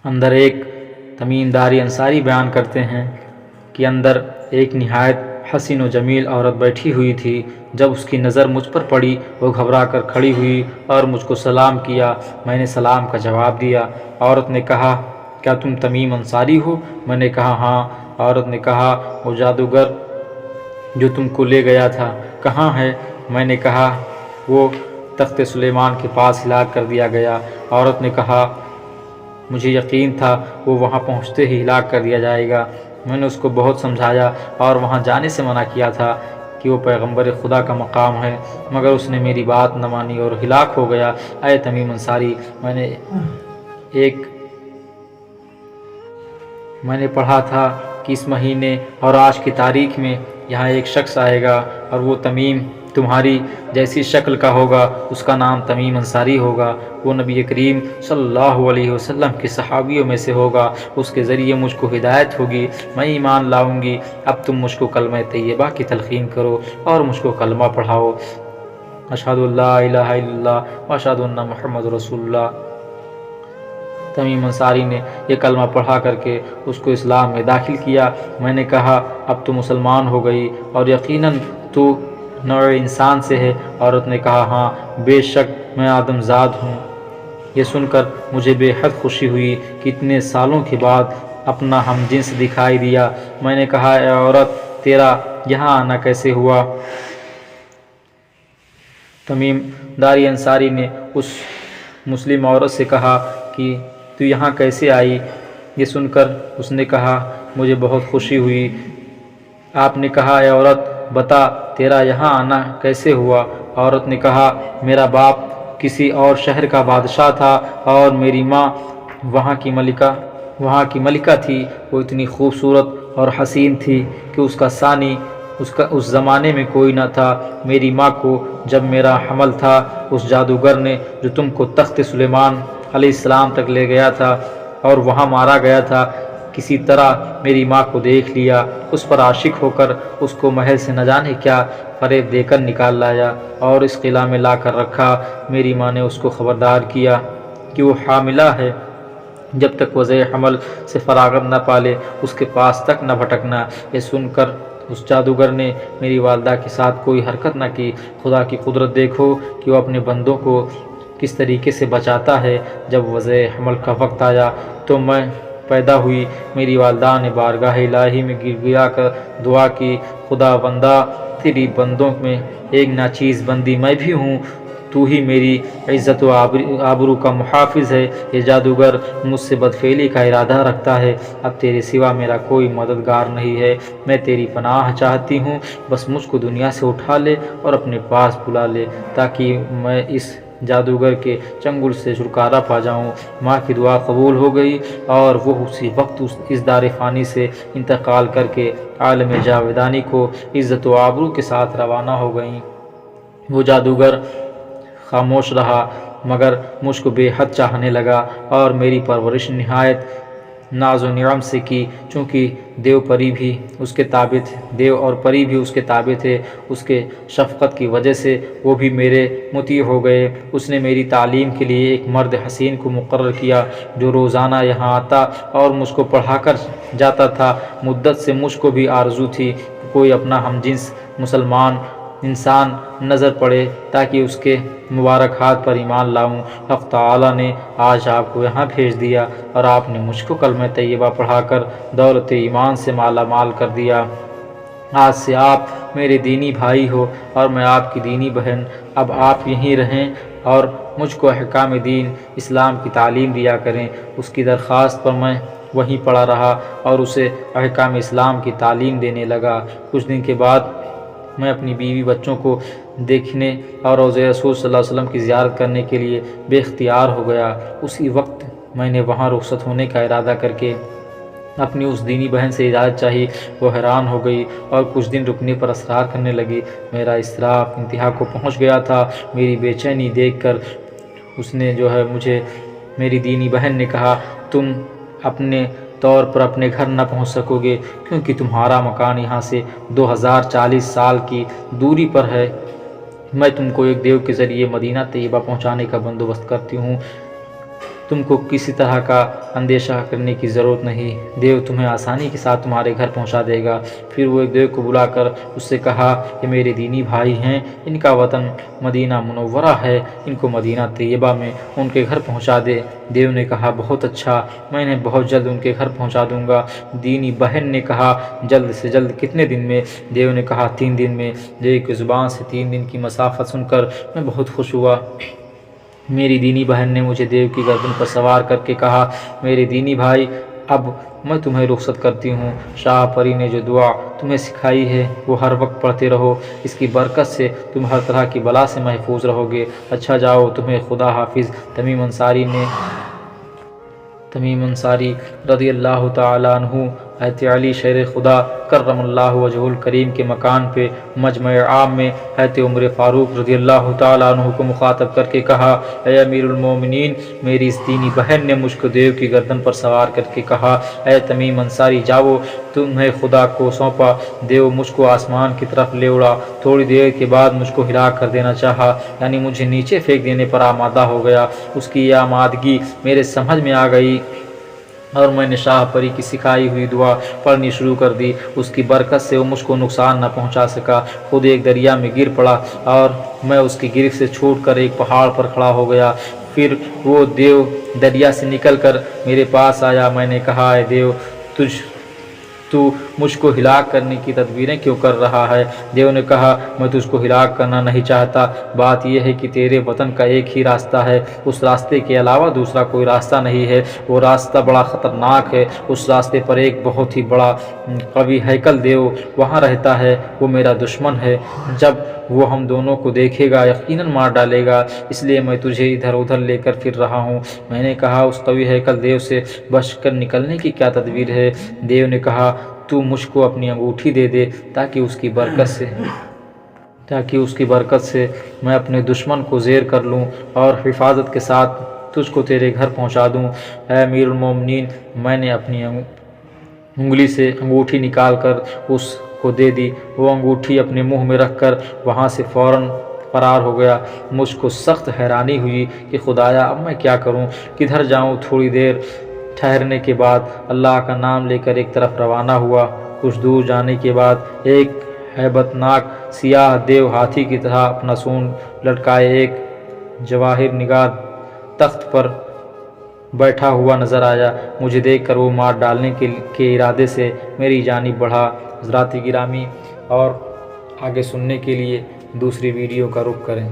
اندر ایک تمیم داری انصاری بیان کرتے ہیں کہ اندر ایک نہایت حسین و جمیل عورت بیٹھی ہوئی تھی۔ جب اس کی نظر مجھ پر پڑی وہ گھبرا کر کھڑی ہوئی اور مجھ کو سلام کیا۔ میں نے سلام کا جواب دیا۔ عورت نے کہا، کیا تم تمیم انصاری ہو؟ میں نے کہا ہاں۔ عورت نے کہا، وہ جادوگر جو تم کو لے گیا تھا کہاں ہے؟ میں نے کہا، وہ تخت سلیمان کے پاس ہلاک کر دیا گیا۔ عورت نے کہا، مجھے یقین تھا وہ وہاں پہنچتے ہی ہلاک کر دیا جائے گا۔ میں نے اس کو بہت سمجھایا اور وہاں جانے سے منع کیا تھا کہ وہ پیغمبر خدا کا مقام ہے، مگر اس نے میری بات نہ مانی اور ہلاک ہو گیا۔ اے تمیم انصاری، میں نے پڑھا تھا کہ اس مہینے اور آج کی تاریخ میں یہاں ایک شخص آئے گا اور وہ تمیم تمہاری جیسی شکل کا ہوگا، اس کا نام تمیم انصاری ہوگا۔ وہ نبی کریم صلی اللہ علیہ وسلم کے صحابیوں میں سے ہوگا، اس کے ذریعے مجھ کو ہدایت ہوگی، میں ایمان لاؤں گی۔ اب تم مجھ کو کلمہ طیبہ کی تلقین کرو اور مجھ کو کلمہ پڑھاؤ، اشہد ان لا الہ الا اللہ و اشہد ان محمد رسول اللہ۔ تمیم انصاری نے یہ کلمہ پڑھا کر کے اس کو اسلام میں داخل کیا۔ میں نے کہا، اب تو مسلمان ہو گئی اور یقیناً تو نوع انسان سے ہے۔ عورت نے کہا، ہاں بے شک میں آدم زاد ہوں۔ یہ سن کر مجھے بے حد خوشی ہوئی کہ اتنے سالوں کے بعد اپنا ہم جنس دکھائی دیا۔ میں نے کہا، اے عورت، تیرا یہاں آنا کیسے ہوا؟ تمیم داری انصاری نے اس مسلم عورت سے کہا کہ تو یہاں کیسے آئی؟ یہ سن کر اس نے کہا، مجھے بہت خوشی ہوئی۔ آپ نے کہا، اے عورت، بتا تیرا یہاں آنا کیسے ہوا؟ عورت نے کہا، میرا باپ کسی اور شہر کا بادشاہ تھا اور میری ماں وہاں کی ملکہ تھی۔ وہ اتنی خوبصورت اور حسین تھی کہ اس کا ثانی اس زمانے میں کوئی نہ تھا۔ میری ماں کو جب میرا حمل تھا، اس جادوگر نے جو تم کو تخت سلیمان علیہ السلام تک لے گیا تھا اور وہاں مارا گیا تھا، کسی طرح میری ماں کو دیکھ لیا، اس پر عاشق ہو کر اس کو محل سے نہ جانے کیا فریب دے کر نکال لایا اور اس قلعہ میں لا کر رکھا۔ میری ماں نے اس کو خبردار کیا کہ وہ حاملہ ہے، جب تک وضع حمل سے فراغت نہ پالے اس کے پاس تک نہ بھٹکنا۔ یہ سن کر اس جادوگر نے میری والدہ کے ساتھ کوئی حرکت نہ کی۔ خدا کی قدرت دیکھو کہ وہ اپنے بندوں کو کس طریقے سے بچاتا ہے۔ جب وضع حمل کا وقت آیا تو میں پیدا ہوئی۔ میری والدہ نے بارگاہ الہی میں گر گرا کر دعا کی، خدا بندہ، تیری بندوں میں ایک ناچیز بندی میں بھی ہوں، تو ہی میری عزت و آبرو کا محافظ ہے۔ یہ جادوگر مجھ سے بدفعلی کا ارادہ رکھتا ہے، اب تیرے سوا میرا کوئی مددگار نہیں ہے۔ میں تیری پناہ چاہتی ہوں، بس مجھ کو دنیا سے اٹھا لے اور اپنے پاس بلا لے تاکہ میں اس جادوگر کے چنگل سے چھٹکارا پا جاؤں۔ ماں کی دعا قبول ہو گئی اور وہ اسی وقت اس دار فانی سے انتقال کر کے عالم جاودانی کو عزت و آبرو کے ساتھ روانہ ہو گئیں۔ وہ جادوگر خاموش رہا مگر مجھ کو بے حد چاہنے لگا اور میری پرورش نہایت ناز و نعم سے کی، چونکہ دیو اور پری بھی اس کے تابع تھے۔ اس کے شفقت کی وجہ سے وہ بھی میرے مطیع ہو گئے۔ اس نے میری تعلیم کے لیے ایک مرد حسین کو مقرر کیا جو روزانہ یہاں آتا اور مجھ کو پڑھا کر جاتا تھا۔ مدت سے مجھ کو بھی آرزو تھی کہ کوئی اپنا ہم جنس مسلمان انسان نظر پڑے تاکہ اس کے مبارک ہاتھ پر ایمان لاؤں۔ حق تعالی نے آج آپ کو یہاں بھیج دیا اور آپ نے مجھ کو کلمہ طیبہ پڑھا کر دولت ایمان سے مالا مال کر دیا۔ آج سے آپ میرے دینی بھائی ہو اور میں آپ کی دینی بہن۔ اب آپ یہیں رہیں اور مجھ کو احکام دین اسلام کی تعلیم دیا کریں۔ اس کی درخواست پر میں وہیں پڑا رہا اور اسے احکام اسلام کی تعلیم دینے لگا۔ کچھ دن کے بعد میں اپنی بیوی بچوں کو دیکھنے اور روضہ رسول صلی اللہ علیہ وسلم کی زیارت کرنے کے لیے بے اختیار ہو گیا۔ اسی وقت میں نے وہاں رخصت ہونے کا ارادہ کر کے اپنی اس دینی بہن سے اجازت چاہی۔ وہ حیران ہو گئی اور کچھ دن رکنے پر اصرار کرنے لگی۔ میرا اضطراب انتہا کو پہنچ گیا تھا۔ میری بے چینی دیکھ کر اس نے میری دینی بہن نے کہا، تم اپنے طور پر اپنے گھر نہ پہنچ سکو گے کیونکہ تمہارا مکان یہاں سے 2040 سال کی دوری پر ہے۔ میں تم کو ایک دیو کے ذریعے مدینہ طیبہ پہنچانے کا بندوبست کرتی ہوں۔ تم کو کسی طرح کا اندیشہ کرنے کی ضرورت نہیں، دیو تمہیں آسانی کے ساتھ تمہارے گھر پہنچا دے گا۔ پھر وہ ایک دیو کو بلا کر اس سے کہا کہ میرے دینی بھائی ہیں، ان کا وطن مدینہ منورہ ہے، ان کو مدینہ طیبہ میں ان کے گھر پہنچا دے۔ دیو نے کہا بہت اچھا، میں انہیں بہت جلد ان کے گھر پہنچا دوں گا۔ دینی بہن نے کہا جلد سے جلد کتنے دن میں؟ دیو نے کہا 3 دن میں۔ دیو کی زبان سے 3 دن کی مسافت سن کر میں بہت خوش ہوا۔ میری دینی بہن نے مجھے دیو کی گردن پر سوار کر کے کہا میرے دینی بھائی اب میں تمہیں رخصت کرتی ہوں۔ شاہ پری نے جو دعا تمہیں سکھائی ہے وہ ہر وقت پڑھتے رہو، اس کی برکت سے تم ہر طرح کی بلا سے محفوظ رہو گے۔ اچھا جاؤ، تمہیں خدا حافظ۔ تمیم انصاری رضی اللہ تعالیٰ عنہ حضرت علی شیر خدا کرم اللہ وجہہ الکریم کے مکان پہ مجمع عام میں حضرت عمر فاروق رضی اللہ تعالیٰ عنہ کو مخاطب کر کے کہا اے امیر المومنین، میری اس دینی بہن نے مجھ کو دیو کی گردن پر سوار کر کے کہا اے تمیم انصاری جاؤ، تمہیں خدا کو سونپا۔ دیو مجھ کو آسمان کی طرف لے اڑا، تھوڑی دیر کے بعد مجھ کو ہلاک کر دینا چاہا، یعنی مجھے نیچے پھینک دینے پر آمادہ ہو گیا۔ اس کی یہ آمادگی میرے سمجھ میں آ گئی اور میں نے شاہ پری کی سکھائی ہوئی دعا پڑھنی شروع کر دی۔ اس کی برکت سے وہ مجھ کو نقصان نہ پہنچا سکا۔ خود ایک دریا میں گر پڑا اور میں اس کی گرفت سے چھوٹ کر ایک پہاڑ پر کھڑا ہو گیا۔ پھر وہ دیو دریا سے نکل کر میرے پاس آیا۔ میں نے کہا اے دیو، تو مجھ کو ہلاک کرنے کی تدبیریں کیوں کر رہا ہے؟ دیو نے کہا میں تجھ کو ہلاک کرنا نہیں چاہتا، بات یہ ہے کہ تیرے وطن کا ایک ہی راستہ ہے، اس راستے کے علاوہ دوسرا کوئی راستہ نہیں ہے، وہ راستہ بڑا خطرناک ہے، اس راستے پر ایک بہت ہی بڑا قوی ہیکل دیو وہاں رہتا ہے، وہ میرا دشمن ہے، جب وہ ہم دونوں کو دیکھے گا یقیناً مار ڈالے گا، اس لیے میں تجھے ادھر ادھر لے کر پھر رہا ہوں۔ میں نے کہا اس قوی ہیکل دیو سے بچ کر نکلنے کی کیا تدبیر ہے؟ دیو نے کہا تو مجھ کو اپنی انگوٹھی دے دے تاکہ اس کی برکت سے میں اپنے دشمن کو زیر کر لوں اور حفاظت کے ساتھ تجھ کو تیرے گھر پہنچا دوں۔ اے امیر المومنین، میں نے اپنی انگلی سے انگوٹھی نکال کر اس کو دے دی۔ وہ انگوٹھی اپنے منہ میں رکھ کر وہاں سے فوراً فرار ہو گیا۔ مجھ کو سخت حیرانی ہوئی کہ خدایا اب میں کیا کروں، کدھر جاؤں؟ تھوڑی دیر ٹھہرنے کے بعد اللہ کا نام لے کر ایک طرف روانہ ہوا۔ کچھ دور جانے کے بعد ایک ہیبت ناک سیاہ دیو ہاتھی کی طرح اپنا سونڈ لٹکائے ایک جواہر نگار تخت پر بیٹھا ہوا نظر آیا۔ مجھے دیکھ کر وہ مار ڈالنے کے ارادے سے میری جانب بڑھا۔ حضرات گرامی، اور آگے سننے کے لیے دوسری ویڈیو کا رخ کریں۔